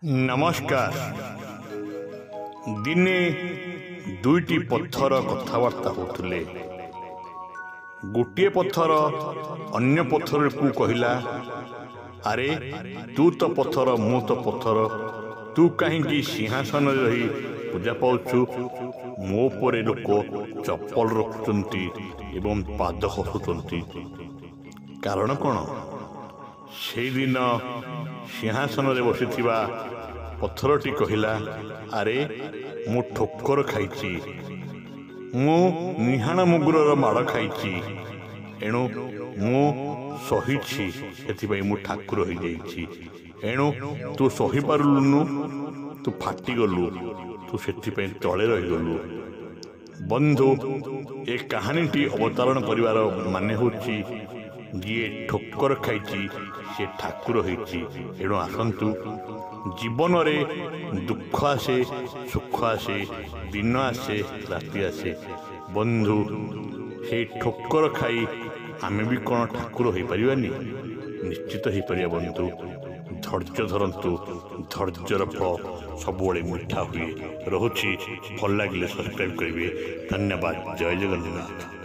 नमस्कार। दिने दुईटी पत्थर कथबार्ता होते। गोटे पत्थर अन्य पत्थर को कहला, अरे तू तो पत्थर मु तो पत्थर, तू कहीं सिंहासन रही पूजा पाउछु, मो पर लोक चप्पल रखुचंती एवं पाद खसुचंती। कारण कौन? से दिन सिंहासन रे बसिथिबा पत्थरटी कहला, अरे मु ठोकर खाइची, मु निहाण मुगुरर माड़ खाइची, एणु मु सहिछि, सेथिपाई मु ठाकुर हो जाइछि। एणु तू सही पारुलुनु, तू फाटिगलु, तू सेथिपाई तळे रहिगलु। बंधु, ए कहानीटी अवतरण करिवार माने होछि जी ठोकर खाइची से ठाकुर होइची। एणु आसंतु, जीवन रे दुख आसे, सुख आसे, दिन आसे, राति आसे। बंधु, से ठोकर खाई आमे भी कौन ठाकुर हो पारिबानी? निश्चित हो पारिबा। बंधु, धैर्य धरंतु, धैर्यर फल सबुबले मिठा हुए। रहुछि, भल लागिले सब्सक्राइब करिवे। धन्यवाद। जय जगन्नाथ।